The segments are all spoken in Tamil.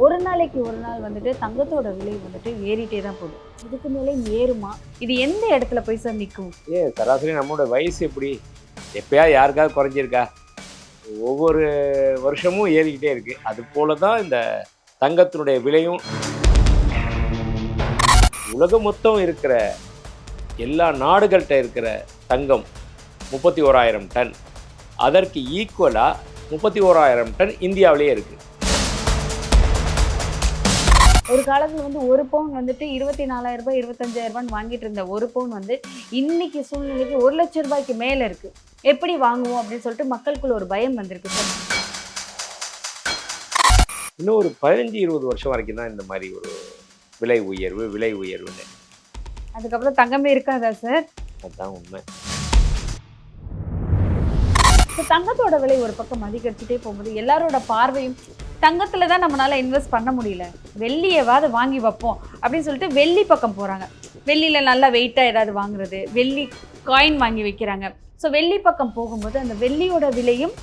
ஒரு நாளைக்கு ஒரு நாள் வந்துட்டு தங்கத்தோட விலை வந்துட்டு ஏறிட்டே தான் போகுது. இதுக்கு மேலே ஏறுமா? இது எந்த இடத்துல போய் சார் நிக்கும்? சராசரி நம்மளோட வயசு எப்படி? எப்பயா யாருக்காவது குறைஞ்சிருக்கா? ஒவ்வொரு வருஷமும் ஏறிக்கிட்டே இருக்கு. அது போல தான் இந்த தங்கத்தினுடைய விலையும். உலகம் மொத்தம் இருக்கிற எல்லா நாடுகள்கிட்ட இருக்கிற தங்கம் 31,000 டன். அதற்கு ஈக்குவலா 31,000 டன் இந்தியாவிலேயே இருக்கு. ஒரு காலத்துல வந்து ஒரு பவுன் வந்துட்டு 24,000 ரூபாய் 25,000 வாங்கிட்டு இருந்த ஒரு பவுன் வந்து இன்னைக்கு சூழ்நிலைக்கு 1,00,000 ரூபாய்க்கு மேல இருக்கு. எப்படி வாங்குவோம் அப்படின்னு சொல்லிட்டு மக்களுக்குள்ள ஒரு பயம் வந்திருக்கு சார். இன்னும் ஒரு 15-20 வருஷம் வரைக்கும் தான் இந்த மாதிரி ஒரு விலை உயர்வுன்னு. அதுக்கப்புறம் தங்கமே இருக்காதா சார்? அதுதான் உண்மை. தங்கத்தோட விலை ஒரு பக்கம் அதிகரிச்சுட்டே போகும்போது எல்லாரோட பார்வையும் தங்கத்துல தான் நம்மளால இன்வெஸ்ட் பண்ண முடியல, வெள்ளியவாது வாங்கி வைப்போம் அப்படின்னு சொல்லிட்டு வெள்ளி பக்கம் போறாங்க. வெள்ளியில நல்லா வெயிட்டா ஏதாவது வாங்குறது, வெள்ளி காயின் வாங்கி வைக்கிறாங்க. ஸோ வெள்ளி பக்கம் போகும்போது அந்த வெள்ளியோட விலையும்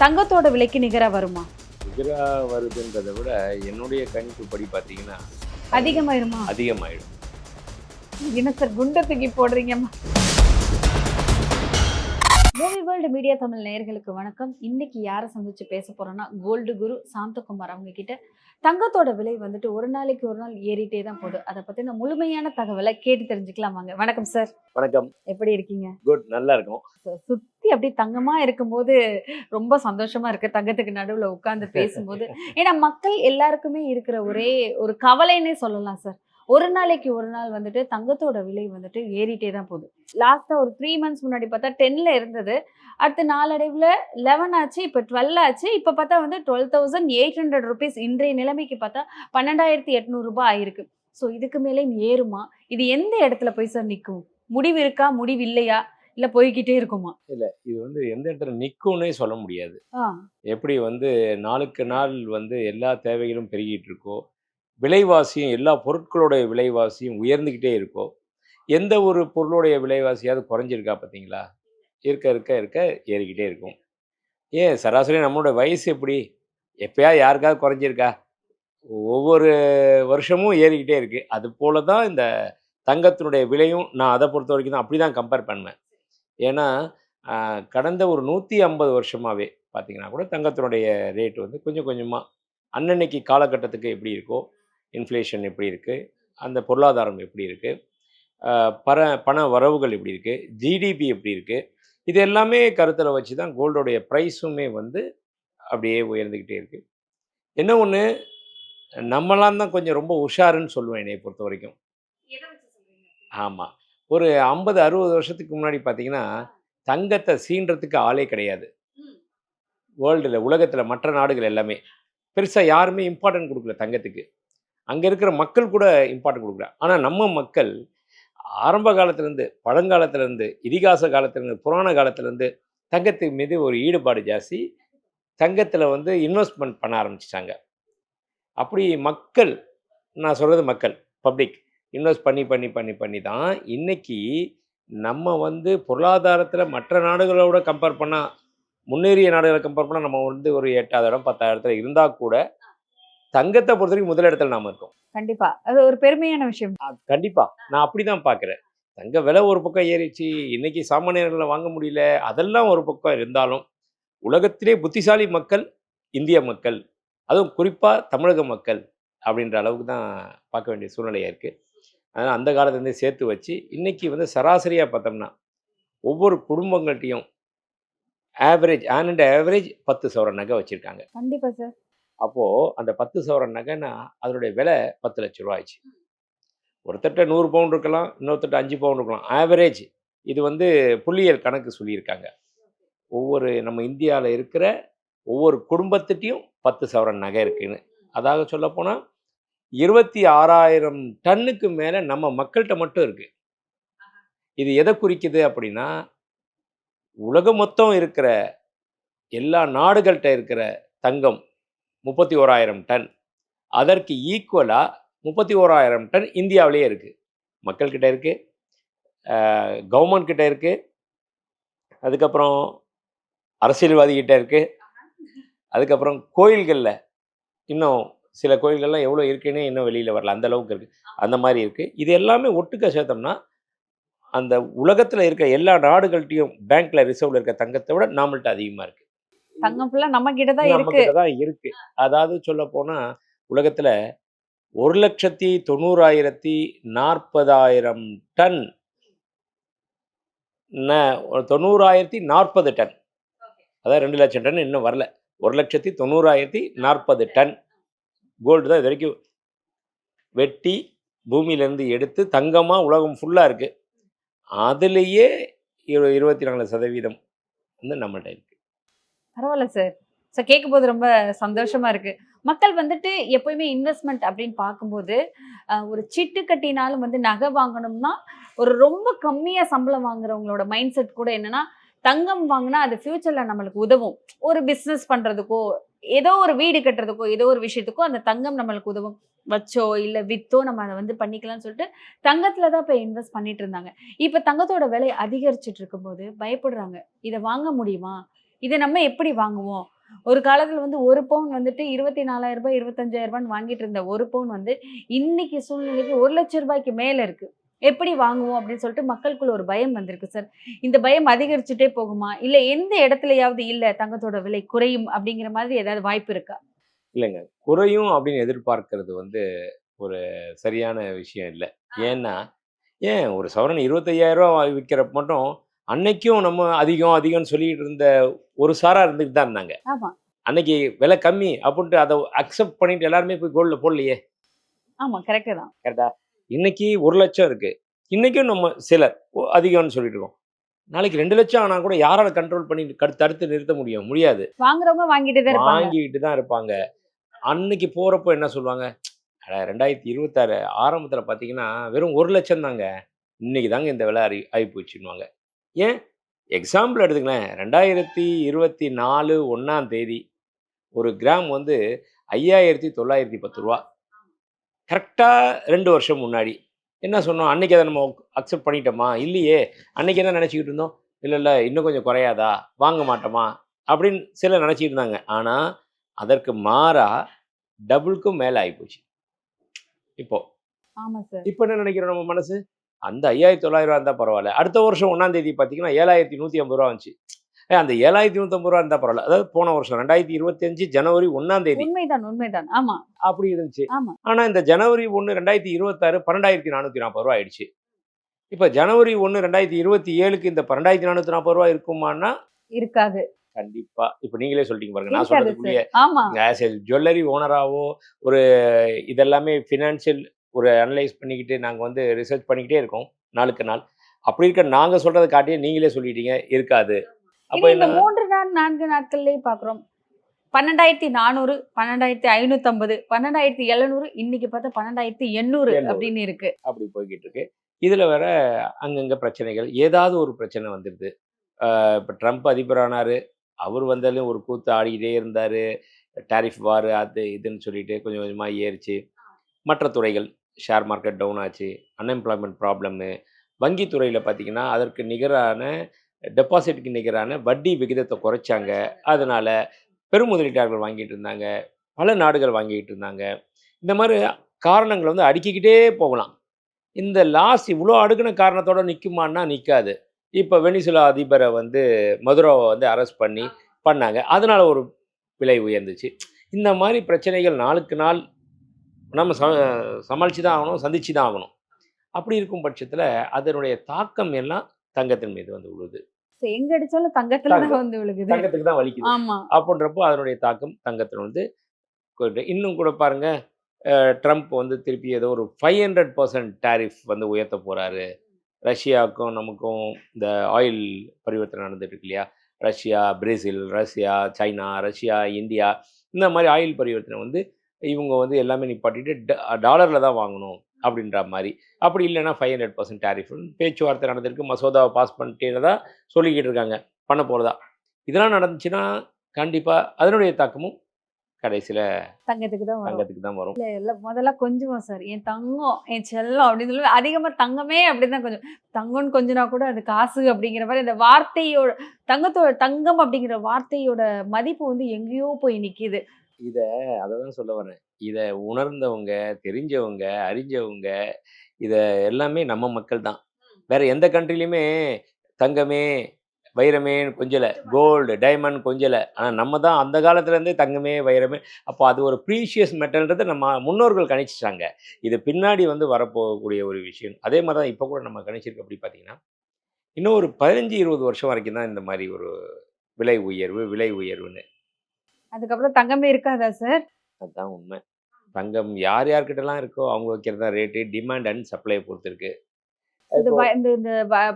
தங்கத்தோட விலைக்கு நிகரா வருமா? நிகரா வருதுன்றதை விட என்னுடைய கணிப்பு படி பார்த்தீங்கன்னா அதிகமாயிருமா? அதிகமாயிடும். என்ன சார் குண்டை தூக்கி போடுறீங்கம்மா? மூவி வேர்ல்டு மீடியா தமிழ் நேயர்களுக்கு வணக்கம். இன்னைக்கு யாரை சந்திச்சு பேச போறோம்னா கோல்டு குரு சாந்தகுமார் அவங்க கிட்ட தங்கத்தோட விலை வந்துட்டு ஒரு நாளைக்கு ஒரு நாள் ஏறிட்டே தான் போகுது. அதை பத்தின முழுமையான தகவலை கேட்டு தெரிஞ்சுக்கலாம் வாங்க. வணக்கம் சார். வணக்கம். எப்படி இருக்கீங்க? குட், நல்லா இருக்கும். சுத்தி அப்படி தங்கமா இருக்கும்போது ரொம்ப சந்தோஷமா இருக்கு தங்கத்துக்கு நடுவுல உட்கார்ந்து பேசும்போது. ஏன்னா மக்கள் எல்லாருக்குமே இருக்கிற ஒரே ஒரு கவலைன்னே சொல்லலாம் சார். ஒரு நாளைக்கு ஒரு நாள் வந்துட்டு தங்கத்தோட விலை வந்துட்டு ஏறிட்டே தான் போகுது. லாஸ்டா ஒரு 3 months முன்னாடி பார்த்தா 10ல இருந்தது. அடுத்து நாளடைவுல 11 ஆச்சு, இப்ப 12 ஆச்சு. இப்ப பார்த்தா வந்து 12,800 rupees இன்றைய நிலைமைக்கு பார்த்தா 12,800 ரூபாய் ஆயிருக்கு. ஸோ இதுக்கு மேலே ஏறுமா? இது எந்த இடத்துல போய் சார் நிற்கும்? முடிவு இருக்கா, முடிவு இல்லையா, இல்ல போய்கிட்டே இருக்குமா? இல்ல, இது எந்த இடத்துல நிக்கும்னே சொல்ல முடியாது. ஆ எப்படி நாளுக்கு நாள் எல்லா தேவைகளும் பெருகிட்டு இருக்கோ, விலைவாசியும் எல்லா பொருட்களுடைய விலைவாசியும் உயர்ந்துக்கிட்டே இருக்கோ, எந்த ஒரு பொருளுடைய விலைவாசியாவது குறைஞ்சிருக்கா பார்த்தீங்களா? இருக்க இருக்க இருக்க ஏறிக்கிட்டே இருக்கும். சராசரி நம்மளோட வயசு எப்படி? எப்பயா யாருக்காவது குறைஞ்சிருக்கா? ஒவ்வொரு வருஷமும் ஏறிக்கிட்டே இருக்கு. அது போல தான் இந்த தங்கத்தினுடைய விலையும். நான் அதை பொறுத்த வரைக்கும் தான் அப்படி தான் கம்பேர் பண்ணுவேன். ஏன்னா கடந்த ஒரு 150 வருஷமாவே பார்த்தீங்கன்னா கூட தங்கத்தினுடைய ரேட் கொஞ்சம் கொஞ்சமா அன்னன்னைக்கு காலகட்டத்துக்கு எப்படி இருக்கோ, இன்ஃப்ளேஷன் எப்படி இருக்குது, அந்த பொருளாதாரம் எப்படி இருக்குது, பண வரவுகள் எப்படி இருக்குது, ஜிடிபி எப்படி இருக்குது, இது எல்லாமே கருத்தில் வச்சு தான் கோல்டோடைய ப்ரைஸுமே அப்படியே உயர்ந்துக்கிட்டே இருக்குது. என்ன ஒன்று, நம்மளாம் தான் கொஞ்சம் ரொம்ப உஷாருன்னு சொல்லுவேன் என்னை பொறுத்த வரைக்கும். ஆமாம். ஒரு 50-60 வருஷத்துக்கு முன்னாடி பார்த்தீங்கன்னா தங்கத்தை சீன்றதுக்கு ஆளே கிடையாது. வேர்ல்டில், உலகத்தில் மற்ற நாடுகள் எல்லாமே பெருசாக யாருமே இம்பார்ட்டன்ட் கொடுக்கல தங்கத்துக்கு. அங்கே இருக்கிற மக்கள் கூட இம்பார்ட்டன்ட் கொடுக்கல. ஆனால் நம்ம மக்கள் ஆரம்ப காலத்துலேருந்து, பழங்காலத்துலேருந்து, இதிகாச காலத்துலேருந்து, புராண காலத்துலேருந்து தங்கத்தின் மீது ஒரு ஈடுபாடு ஜாஸ்தி. தங்கத்தில் இன்வெஸ்ட்மெண்ட் பண்ண ஆரம்பிச்சிட்டாங்க. அப்படி மக்கள், நான் சொல்கிறது மக்கள், பப்ளிக் இன்வெஸ்ட் பண்ணி பண்ணி பண்ணி பண்ணி தான் இன்றைக்கி நம்ம பொருளாதாரத்தில் மற்ற நாடுகளோட கம்பேர் பண்ணால், முன்னேறிய நாடுகளை கம்பேர் பண்ணால் நம்ம ஒரு 8வது இடம் 10வது இடத்துல இருந்தால் கூட தங்கத்தை பொறுத்த வரைக்கும் முதல் இடத்துல நாம இருக்கோம். கண்டிப்பா அது ஒரு பெருமையான விஷயம். கண்டிப்பா நான் அப்படிதான் பார்க்குறேன். தங்க விலை ஒரு பக்கம் ஏறிச்சு, இன்னைக்கு சாமானியர்களை வாங்க முடியல, அதெல்லாம் ஒரு பக்கம் இருந்தாலும் உலகத்திலே புத்திசாலி மக்கள் இந்திய மக்கள், அதுவும் குறிப்பாக தமிழக மக்கள் அப்படின்ற அளவுக்கு தான் பார்க்க வேண்டிய சூழ்நிலையாக இருக்குது. அதனால் அந்த காலத்துலேருந்தே சேர்த்து வச்சு இன்னைக்கு சராசரியாக பார்த்தோம்னா ஒவ்வொரு குடும்பங்கள்ட்டையும் ஆவரேஜ் 10 சவரன் நகை வச்சுருக்காங்க. கண்டிப்பா சார். அப்போது அந்த 10 சவரன் நகைன்னா அதனுடைய விலை 10 லட்ச ரூபா ஆச்சு. ஒருத்தட்ட 100 பவுன் இருக்கலாம், இன்னொருத்தட்ட 5 பவுன் இருக்கலாம். ஆவரேஜ் இது புள்ளியியல் கணக்கு சொல்லியிருக்காங்க. நம்ம இந்தியாவில் இருக்கிற ஒவ்வொரு குடும்பத்திட்டையும் 10 சவரன் நகை இருக்குன்னு. அதாக சொல்லப்போனால் 26,000 டன்னுக்கு மேலே நம்ம மக்கள்கிட்ட மட்டும் இருக்குது. இது எதை குறிக்குது அப்படின்னா, உலகம் மொத்தம் இருக்கிற எல்லா நாடுகள்கிட்ட இருக்கிற தங்கம் 31,000 டன். அதற்கு ஈக்குவலாக 31,000 டன் இந்தியாவிலேயே இருக்குது. மக்கள்கிட்ட இருக்குது, கவர்மெண்ட் கிட்ட இருக்குது, அதுக்கப்புறம் அரசியல்வாதிகிட்ட இருக்குது, அதுக்கப்புறம் கோயில்களில் இன்னும் சில கோயில்கள்லாம் எவ்வளோ இருக்குன்னே இன்னும் வெளியில் வரல, அந்த அளவுக்கு இருக்குது. அந்த மாதிரி இருக்குது. இது எல்லாமே ஒட்டுக்க சேர்த்தோம்னா அந்த உலகத்தில் இருக்க எல்லா நாடுகள்கிட்டையும் பேங்க்ல ரிசர்வ்ல இருக்க தங்கத்தை விட நம்மள்ட்ட அதிகமாக இருக்குது. தங்கம் ஃபுல்லா நம்ம கிட்ட தான் நம்ம இருக்கு. கிட்ட தான் இருக்கு. அதாவது சொல்லப்போனா உலகத்துல 1,90,40,000 டன் 90,040 டன். அதாவது 2,00,000 டன் இன்னும் வரல. 1,90,040 டன் கோல்டு தான் இது வரைக்கும் வெட்டி பூமியிலேருந்து எடுத்து தங்கமா உலகம் ஃபுல்லா இருக்கு. அதுலயே 24% வந்து நம்மள்ட்ட இருக்கு. பரவால்ல சார். கேட்கும்போது ரொம்ப சந்தோஷமா இருக்கு. மக்கள் வந்துட்டு எப்பயுமே இன்வெஸ்ட்மென்ட் அப்படின்னு பார்க்கும்போது, ஒரு சீட்டு கட்டினாலும் வந்து நகை வாங்கணும்னா, ஒரு ரொம்ப கம்மியா சம்பளம் வாங்குறவங்களோட மைண்ட் செட் கூட என்னன்னா, தங்கம் வாங்குனா அது ஃபியூச்சர்ல நம்மளுக்கு உதவும். ஒரு பிசினஸ் பண்றதுக்கோ, ஏதோ ஒரு வீடு கட்டுறதுக்கோ, ஏதோ ஒரு விஷயத்துக்கோ அந்த தங்கம் நம்மளுக்கு உதவும். வச்சோ, இல்ல வித்தோ நம்ம அத வந்து பண்ணிக்கலாம்னு சொல்லிட்டு, தங்கத்துல தான் இப்ப இன்வெஸ்ட் பண்ணிட்டு இருந்தாங்க. இப்ப தங்கத்தோட விலை அதிகரிச்சுட்டு இருக்கும்போது பயப்படுறாங்க. இத வாங்க முடியுமா? இத நம்ம எப்படி வாங்குவோம்? ஒரு காலத்துல வந்து 1 பவுன் வந்துட்டு ரூ. 24,000 ரூ. 25,000 வாங்கிட்டு இருந்த 1 பவுன் வந்து இன்னைக்கு சூழ்நிலைக்கு ரூ. 1,00,000 மேல இருக்கு. எப்படி வாங்குவோம் அப்படின்னு சொல்லிட்டு மக்களுக்குள்ள ஒரு பயம் வந்திருக்கு சார். இந்த பயம் அதிகரிச்சுட்டே போகுமா? இல்ல எந்த இடத்துலயாவது இல்ல தங்கத்தோட விலை குறையும் அப்படிங்கிற மாதிரி ஏதாவது வாய்ப்பு இருக்கா? இல்லங்க. குறையும் அப்படின்னு எதிர்பார்க்கிறது வந்து ஒரு சரியான விஷயம் இல்ல. ஏன்னா, ஏன் ஒரு சவரன் ரூ. 25,000 விக்கிறப்ப மட்டும், அன்னைக்கும் நம்ம அதிகம், அதிகம்னு சொல்லிட்டு இருந்த ஒரு சாரார் இருந்துட்டு தான் இருந்தாங்க. ஆமா, அன்னைக்கு விலை கம்மி அப்புட்ன்ட்டு அத அக்செப்ட் பண்ணிட்டு எல்லாருமே போய் கோல்ட்ல போடலையே! ஆமா. கரெக்ட்டு தான். கரெக்ட்டா? இன்னைக்கு 1,00,000 இருக்கு. இன்னைக்கும் நம்ம சிலர் அதிகம்னு சொல்லிட்டு இருக்கோம். நாளைக்கு 2,00,000 ஆனா கூட யாரால கண்ட்ரோல் பண்ணி தடுத்து நிறுத்த முடியும்? முடியாது. வாங்குறவங்க வாங்கிட்டே தான் இருப்பாங்க. வாங்கிட்டு தான் இருப்பாங்க. அன்னைக்கு போறப்போ என்ன சொல்லுவாங்க? அட 2026 ஆரம்பத்தில பார்த்தீங்கன்னா, வெறும் 1,00,000 தாங்க. இன்னைக்கு தாங்க இந்த விலை ஆயிப்போச்சுன்னுவாங்க. ஏன்? எக்ஸாம்பிள் எடுத்துங்களேன். 2024 1ஆம் தேதி ஒரு கிராம் வந்து ரூ. 5,910. கரெக்ட்டா 2 வருஷம் முன்னாடி. என்ன சொன்னோம்? அன்னைக்கு அத நம்ம அக்செப்ட் பண்ணிட்டோமா? இல்லையே! அன்னைக்கு என்ன நெனச்சுக்கிட்டு இருந்தோம்? இல்ல, இல்ல இன்னும் கொஞ்சம் குறையாதா? வாங்க மாட்டோமா? அப்படின்னு சிலர் நெனச்சுக்கிட்டு இருந்தாங்க. ஆனா, அதற்கு மாறா டபுள்க்கும் மேல ஆயிப்போச்சு. இப்போ. ஆமா சார். இப்ப என்ன நெனைக்கிறோம் நம்ம மனசு? அந்த ரூ. 5,900 இருந்தா பரவால்ல. அடுத்த வருஷம் 1ஆம் தேதி பார்த்தீங்கன்னா, ரூ. 7,150 வந்துச்சு. அந்த ரூ. 7,150 இருந்தா பரவால்ல. அதாவது போன வருஷம் 2025 ஜனவரி 1ஆம் தேதி. உண்மைதான், உண்மைதான். ஆமா, அப்படி இருந்துச்சு. ஆமா. ஆனா இந்த ஜனவரி 1, 2026 ₹12,440 ஆயிடுச்சு. இப்ப ஜனவரி 1, 2027க்கு இந்த ₹12,440 இருக்குமான்னா, இருக்காது. கண்டிப்பா. இப்ப நீங்களே சொல்லிட்டீங்க பாருங்க. நான் இருக்காது சார். சொல்றதுக்குள்ளயே ஆமா. ஆஸ் எ ஜுவல்லரி ஓனராவோ, ஒரு இதெல்லாமே ஃபினான்ஷியல் ஒரு அனலைஸ் பண்ணிக்கிட்டு நாங்க வந்து ரிசர்ச் பண்ணிக்கிட்டே இருக்கோம், நாளுக்கு நாள். அப்படி இருக்க நாங்க சொல்றத காட்டியும் நீங்களே சொல்லிட்டீங்க, இருக்காது. அப்ப ஏன்னா இந்த என்ன 3 நாள் 4 நாட்கள்லயே பார்க்குறோம். 12,400, 12,550, 12,700 இன்னைக்கு பார்த்தா 12,800 800 அப்படின்னு இருக்கு. அப்படி போய்க்கிட்டு இருக்கு. இதுல வேற அங்கங்க பிரச்சனைகள். ஏதாவது ஒரு பிரச்சனை வந்துருது. இப்ப ட்ரம்ப் அதிபரானாரு. அவர் வந்தாலும் ஒரு கூத்து ஆடிக்கிட்டே இருந்தாரு. டாரிஃப் வார் அது இதுன்னு சொல்லிட்டு கொஞ்சம் கொஞ்சமா ஏறுச்சு. மற்ற துறைகள் ஷேர் மார்க்கெட் டவுன் ஆச்சு. Unemployment problem. வங்கி துறையில பார்த்தீங்கன்னா, அதற்கு நிகரான டெபாசிட்க்கு நிகரான வட்டி விகிதத்த குறைச்சாங்க. அதனால பெருமுதலீட்டாளர்கள் வாங்கிட்டு இருந்தாங்க. பல நாடுகள் வாங்கிட்டு இருந்தாங்க. இந்த மாரி காரணங்கள வந்து அடுக்கிக்கிட்டே போகலாம். இந்த லாஸ் இவ்ளோ அடுக்குன காரணத்தோட நிக்குமான்னா நிக்காது. இப்ப வெனிசுலா அதிபர வந்து மதுரோவ வந்து அரெஸ்ட் பண்ணாங்க. அதனால ஒரு விலை உயர்ந்துச்சு. இந்த மாரி பிரச்சனைகள் நாளுக்கு நாள் நம்ம சமாளிச்சு தான் ஆகணும், சந்திச்சு தான் ஆகணும். அப்படி இருக்கும் பட்சத்தில அதனுடைய தாக்கம் எல்லாம் தங்கத்தின் மீது வந்து விழுது. எங்க அடிச்சாலும் தங்கத்துல தான் தங்கம். வந்து விழுகுது. தங்கத்துக்கு தான் வலிக்குது. ஆமா. அப்படின்றப்போ அதனுடைய தாக்கம் தங்கத்தில வந்து இன்னும் கூட பாருங்க, ட்ரம்ப் வந்து திருப்பி ஏதோ ஒரு 500% டாரிஃப் வந்து உயர்த்தப் போறாரு. ரஷ்யாவுக்கும் நமக்கும் இந்த ஆயில் பரிவர்த்தனை நடந்துட்டு இருக்கு இல்லையா? Russia, Brazil, Russia, China, Russia, India இந்த மாரி ஆயில் பரிவர்த்தனை வந்து இவங்க வந்து எல்லாமே நிப்பாட்டிட்டு டாலர்ல தான் வாங்கணும் அப்படின்ற மாரி. அப்படி இல்லன்னா 500% டாரிஃப்ன்னு பேச்சுவார்த்தை நடந்திருக்கு. மசோதாவ பாஸ் பண்ணிட்டேறதா சொல்லிக்கிட்டு இருக்காங்க. பண்ண போறதா. இதெல்லாம் நடந்துச்சுன்னா, கண்டிப்பா அதனுடைய தாக்கமும் கடைசில தங்கத்துக்கு தான் வரும். தங்கத்துக்கு தான் வரும். இல்ல முதல்ல கொஞ்சுவோம் சார். என் தங்கம், என் செல்லம் அப்படின்னு சொல்லி அதிகமா தங்கமே அப்படிதான் கொஞ்சம். தங்கம்னு கொஞ்சுனா கூட அது காசு அப்படிங்கிற மாரி அந்த வார்த்தையோட தங்கம் அப்படிங்கிற வார்த்தையோட மதிப்பு வந்து எங்கேயோ போய் நிக்கிது. இத அததான் சொல்ல வரேன். இத உணர்ந்தவங்க, தெரிஞ்சவங்க, அறிஞ்சவங்க, இத எல்லாமே நம்ம மக்கள் தான். வேற எந்த கண்ட்ரிலயுமே தங்கமே, வைரமேன்னு கொஞ்சல. Gold, diamond கொஞ்சல. ஆனா நம்ம தான் அந்த காலத்துல இருந்தே தங்கமே, வைரமே அப்போ அது ஒரு ப்ரீஷியஸ் மெட்டல்ன்றத நம்ம முன்னோர்கள் கணிச்சுட்டாங்க. இது பின்னாடி வந்து வரப்போகக்கூடிய ஒரு விஷயம். அதே மாரி தான் இப்ப கூட நம்ம கணிச்சிருக்கு எப்படி பார்த்தீங்கன்னா, இன்னும் ஒரு 15, 20 வருஷம் வரைக்கும் தான் இந்த மாரி ஒரு விலை உயர்வுன்னு. அதுக்கப்புறம் தங்கமே இருக்காதா சார்? அதுதான் உண்மை. தங்கம் யார் யார்கிட்டலாம் இருக்கோ அவங்க வைக்கிறது தான் ரேட்டு. டிமாண்ட் அண்ட் சப்ளைய பொறுத்து இருக்கு. இது இப்போ இந்த இந்த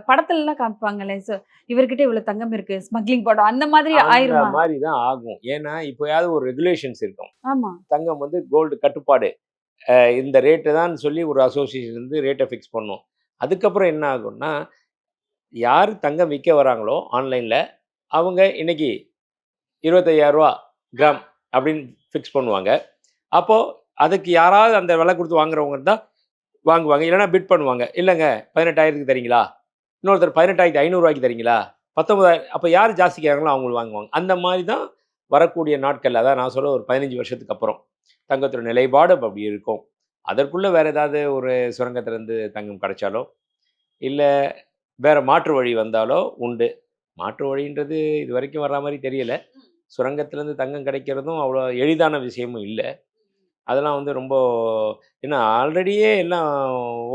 படத்துலலாம் காமிப்பாங்கல்ல சார், இவர்கிட்ட இவ்வளவு தங்கம் இருக்கு. ஸ்மக்லிங் படம் அந்த மாதிரி அந்த ஆயிருமா? மாரி தான் ஆகும். ஏன்னா, இப்பயாவது ஒரு ரெகுலேஷன்ஸ் இருக்கும். ஆமா. தங்கம் வந்து கோல்டு கட்டுப்பாடு. இந்த ரேட்டு தான் சொல்லி ஒரு அசோசியேஷன் வந்து ரேட்ட ஃபிக்ஸ் பண்ணும். அதுக்கப்புறம் என்ன ஆகும்னா, யார் தங்கம் விக்க வராங்களோ ஆன்லைன்ல, அவங்க இன்னைக்கு ரூ. 25,000 கிராம் அப்படின்னு ஃபிக்ஸ் பண்ணுவாங்க. அப்போ அதுக்கு யாராவது அந்த விலை குடுத்து வாங்குறவங்க இருந்தா வாங்குவாங்க. இல்லன்னா பிட் பண்ணுவாங்க. இல்லங்க 18,000க்கு தர்றீங்களா? இன்னொருத்தர் 18,500 தர்றீங்களா? 19,000 அப்ப யார் ஜாஸ்தி கேட்கறாங்களோ அவங்களுக்கு வாங்குவாங்க. அந்த மாரி தான் வரக்கூடிய நாட்கள். அதான் நான் சொல்ல ஒரு 15 வருஷத்துக்கு அப்புறம். தங்கத்தோட நிலைப்பாடு அப்ப அப்படி இருக்கும். அதற்குள்ள வேற ஏதாவது ஒரு சுரங்கத்திலருந்து தங்கம் கிடைச்சாலோ, இல்ல வேற மாற்று வழி வந்தாலோ உண்டு. மாற்று வழின்றது இதுவரைக்கும் வர்ற மாரி தெரியல. சுரங்கத்திலருந்து தங்கம் கிடைக்கிறதும் அவ்வளோ எளிதான விஷயமும் இல்ல. அதெல்லாம் வந்து ரொம்ப ஏன்னா ஆல்ரெடியே எல்லாம்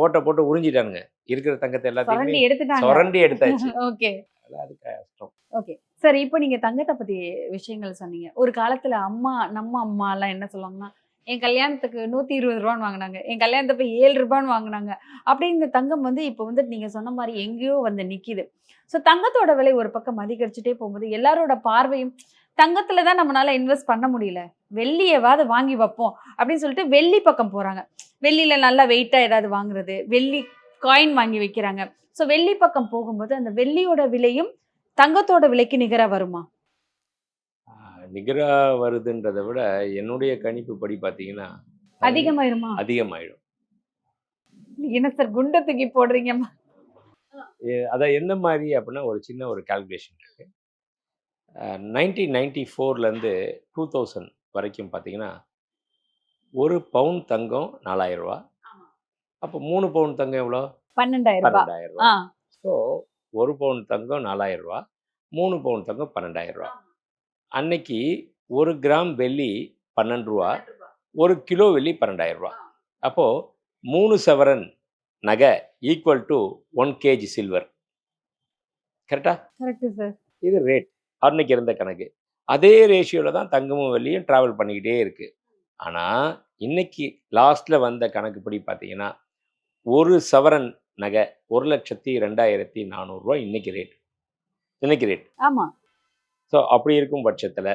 ஓட்ட போட்டு உறிஞ்சிட்டானுங்க. இருக்கிற தங்கத்த எல்லாத்தையுமே சொரண்டி எடுத்துட்டாங்க. சொரண்டி எடுத்தாச்சு. ஓகே. அதெல்லாம் அது கஷ்டம். ஓகே. சரி, இப்போ நீங்க தங்கத்த பத்தி விஷயங்கள் சொன்னீங்க. ஒரு காலத்துல நம்ம அம்மாலாம் என்ன சொல்லுவாங்கன்னா, என் கல்யாணத்துக்கு ரூ. 120ன்னு வாங்குனாங்க. என் கல்யாணத்தப்ப ரூ. 7ன்னு வாங்குனாங்க. அப்படி இந்த தங்கம் வந்து இப்போ வந்து நீங்க சொன்ன மாரி எங்கேயோ வந்து நிக்கிது. ஸோ தங்கத்தோட விலை ஒரு பக்கம் அதிகரிச்சுட்டே போகும்போது, எல்லாரோட பார்வையும் தங்கத்துல தான் நம்மனால இன்வெஸ்ட் பண்ண முடியல. வெள்ளியவாது வாங்கி வைப்போம் அப்படின்னு சொல்லிட்டு வெள்ளி பக்கம் போறாங்க. வெள்ளியில நல்லா வெயிட்டா ஏதாவது வாங்குறது, வெள்ளி காயின் வாங்கி வைக்கிறாங்க. ஸோ வெள்ளி பக்கம் போகும்போது, அந்த வெள்ளியோட விலையும் தங்கத்தோட விலைக்கு நிகரா வருமா? ஆ நிகரா வருதுன்றத விட, என்னுடைய கணிப்புப்படி பார்த்தீங்கன்னா, அதிகமாயிருமா? அதிகமாயிடும். என்ன சார் குண்ட தூக்கி போடுறீங்கம்மா? அதான் எந்த மாரி அப்டின்னா, ஒரு சின்ன ஒரு கால்குலேஷன் இருக்கு. 1994லேருந்து 2000 வரைக்கும் பார்த்தீங்கன்னா, 1 பவுன் தங்கம் ரூ. 4,000. அப்போ 3 பவுன் தங்கம் எவ்வளோ? ரூ. 12,000. 12,000. ஆ. ஸோ 1 பவுன் தங்கம் ரூ. 4,000. 3 பவுன் தங்கம் ரூ. 12,000. அன்னைக்கு 1 கிராம் வெள்ளி ரூ. 12. 1 கிலோ வெள்ளி ரூ. 12,000. அப்போ 3 சவரன் நகை ஈக்குவல் டூ 1 கேஜி சில்வர். கரெக்ட்டா? Correct sir. இது ரேட். அன்னைக்கு இருந்த கணக்கு. அதே ரேஷியோல தான் தங்கமும் வெள்ளியும் டிராவல் பண்ணிக்கிட்டே இருக்கு. ஆனா, இன்னைக்கு லாஸ்ட்ல வந்த கணக்குப்படி பார்த்தீங்கன்னா, 1 சவரன் நகை ரூ. 1,02,400 இன்னைக்கு ரேட். இன்னைக்கு ரேட். ஆமா. ஸோ அப்படி இருக்கும் பட்சத்தில,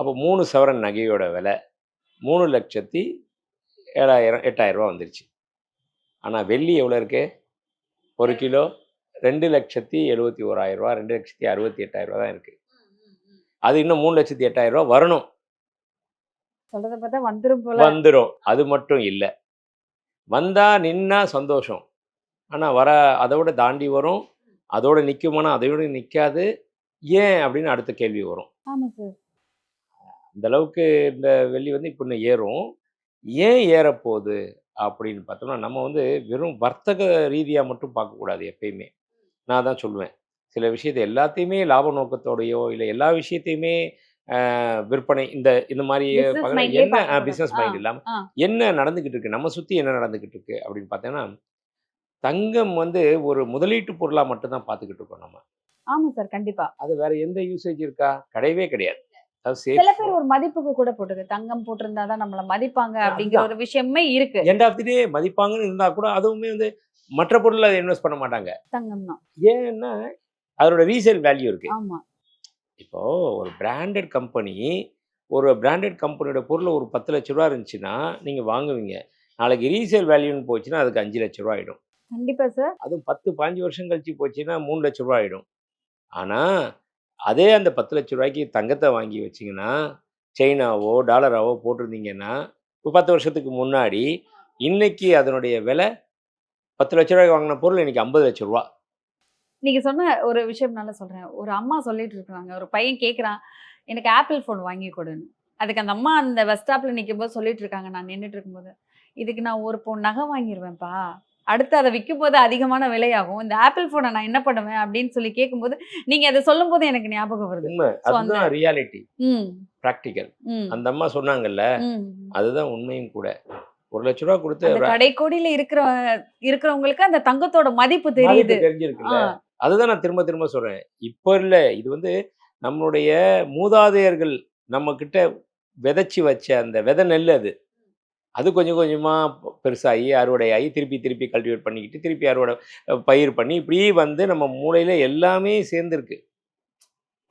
அப்போ 3 சவரன் நகையோட விலை 3,07,000 8,000 வந்துருச்சு. ஆனா வெள்ளி எவ்வளோ இருக்கு? 1 கிலோ ரூ. 2,71,000 2,68,000 தான் இருக்கு. அது இன்னும் 3,08,000 வரணும். சொல்றத பார்த்தா வந்துரும் போல. வந்துரும். அது மட்டும் இல்ல. வந்தா நின்னா சந்தோஷம். ஆனா அத விட தாண்டி வரும். அதோட நிக்குமானா, அதையோட நிக்காது. ஏன் அப்படின்னு அடுத்த கேள்வி வரும். ஆமா சார். அந்த அளவுக்கு இந்த வெள்ளி வந்து இப்ப இன்னும் ஏறும். ஏன் ஏறப்போது அப்படின்னு பார்த்தோம்னா, நம்ம வந்து வெறும் வர்த்தக ரீதியா மட்டும் பார்க்கக்கூடாது எப்பயுமே. நான் அதான் சொல்லுவேன். சில விஷயத்த எல்லாத்தையுமே லாப நோக்கத்தோடயோ, இல்ல எல்லா விஷயத்தையுமே விற்பனை இந்த இந்த மாரி பிசினஸ் பார்க்கணும். மைண்ட்லயே என்ன பார்க்கக்கூடாது. பிசினஸ் ஆ. மைண்ட் இல்லாம, ஆ. என்ன நடந்துகிட்டு இருக்கு? நம்ம சுத்தி என்ன நடந்துகிட்டு இருக்கு? அப்படின்னு பார்த்தேன்னா, தங்கம் வந்து ஒரு முதலீட்டு பொருளா மட்டும் தான் பார்த்துக்கிட்டு இருக்கோம் நம்ம. ஆமா சார். கண்டிப்பா. அது வேற எந்த யூசேஜ் இருக்கா? கிடையவே கிடையாது. அது சில சேஃப். பேர் ஒரு மதிப்புக்கு கூட போட்டுது. தங்கம் போட்டிருந்தா தான் நம்மள மதிப்பாங்க அப்படிங்கிற அதுதான். ஒரு விஷயமே இருக்கு. எண்ட் ஆஃப் தி டே மதிப்பாங்கன்னு இருந்தா கூட, அதுவுமே வந்து மற்ற பொருள்ல இன்வெஸ்ட் பண்ண மாட்டாங்க. தங்கம் தான். ஏன்னா, அதோட ரீசேல் வேல்யூ இருக்கு. ஆமா. இப்போ ஒரு பிராண்டட் கம்பெனி, ஒரு பிராண்டட் கம்பெனியோட பொருள் ஒரு ரூ. 10,00,000 இருந்துச்சுன்னா, நீங்க வாங்குவீங்க. நாளைக்கு ரீசேல் வேல்யூன்னு போச்சுன்னா, அதுக்கு ரூ. 5,00,000 ஆயிடும். கண்டிப்பா சார். அதுவும் 10, 15 வருஷம் கழிச்சு போச்சுன்னா, ரூ. 3,00,000 ஆயிடும். ஆனா, அதே அந்த ரூ. 10,00,000க்கு தங்கத்த வாங்கி வச்சீங்கன்னா, சைனாவோ, டாலராவோ போட்டிருந்தீங்கன்னா, ஒரு 10 வருஷத்துக்கு முன்னாடி, இன்னைக்கு அதனுடைய விலை ரூ. 10,00,000 வாங்குன பொருள் இன்னைக்கு ரூ. 50,00,000. நீங்க சொன்ன ஒரு விஷயம் நல்லா சொல்றேன். ஒரு அம்மா சொல்லிட்டு இருக்காங்க. ஒரு பையன் கேட்குறான், "எனக்கு ஆப்பிள் ஃபோன் வாங்கி குடுன்னு." அதுக்கு அந்த அம்மா அந்த பஸ் ஸ்டாப்ல நிக்கும்போது சொல்லிட்டு இருக்காங்க, நான் நின்னுட்டு இருக்கும்போது, "இதுக்கு நான் ஒரு பவுன் நகை வாங்கிருவேன்ப்பா. அடுத்து அத விக்கும்போது அதிகமான விலையாகும். இந்த ஆப்பிள் ஃபோன நான் என்ன பண்ணுவேன்?" அப்படின்னு சொல்லி கேட்கும்போது, நீங்க அத சொல்லும்போது எனக்கு ஞாபகம் வருது. உண்மை. ஸோ அந்த அதுதான் ரியாலிட்டி. ம், பிராக்டிகல். ம், அந்த அம்மா சொன்னாங்கல்ல, ம். அதுதான் உண்மையும் கூட. ₹1,00,000 குடுத்து அந்த கடைக்கோடியில இருக்கிறவங்களுக்கு அந்த தங்கத்தோட மதிப்பு மதிப்பு தெரியுது. ஆ, தெரிஞ்சிருக்குல்ல. அதுதான் நான் திரும்ப திரும்ப சொல்றேன். இப்ப இல்ல. இது வந்து நம்மளுடைய மூதாதையர்கள் நம்மகிட்ட விதைச்சு வச்ச அந்த விதை நெல் அது. அது கொஞ்சம் கொஞ்சமா பெருசாகி, அறுவடையாகி, திருப்பி திருப்பி கல்டிவேட் பண்ணிக்கிட்டு, திருப்பி அறுவடை பயிர் பண்ணி, இப்படி வந்து நம்ம மூளையில எல்லாமே சேர்ந்திருக்கு.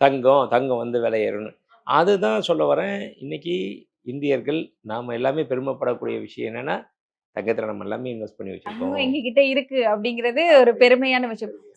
தங்கம், தங்கம் வந்து விலை ஏறும்னு. அதுதான் சொல்ல வரேன். இன்னைக்கு இந்தியர்கள் நாம எல்லாமே பெருமைப்படக்கூடிய விஷயம் என்னன்னா, தங்கத்தில நம்ம எல்லாமே இன்வெஸ்ட் பண்ணி தங்கம் வச்சிருக்கோம். எங்ககிட்ட இருக்கு அப்படிங்கிறது ஒரு பெருமையான விஷயம்.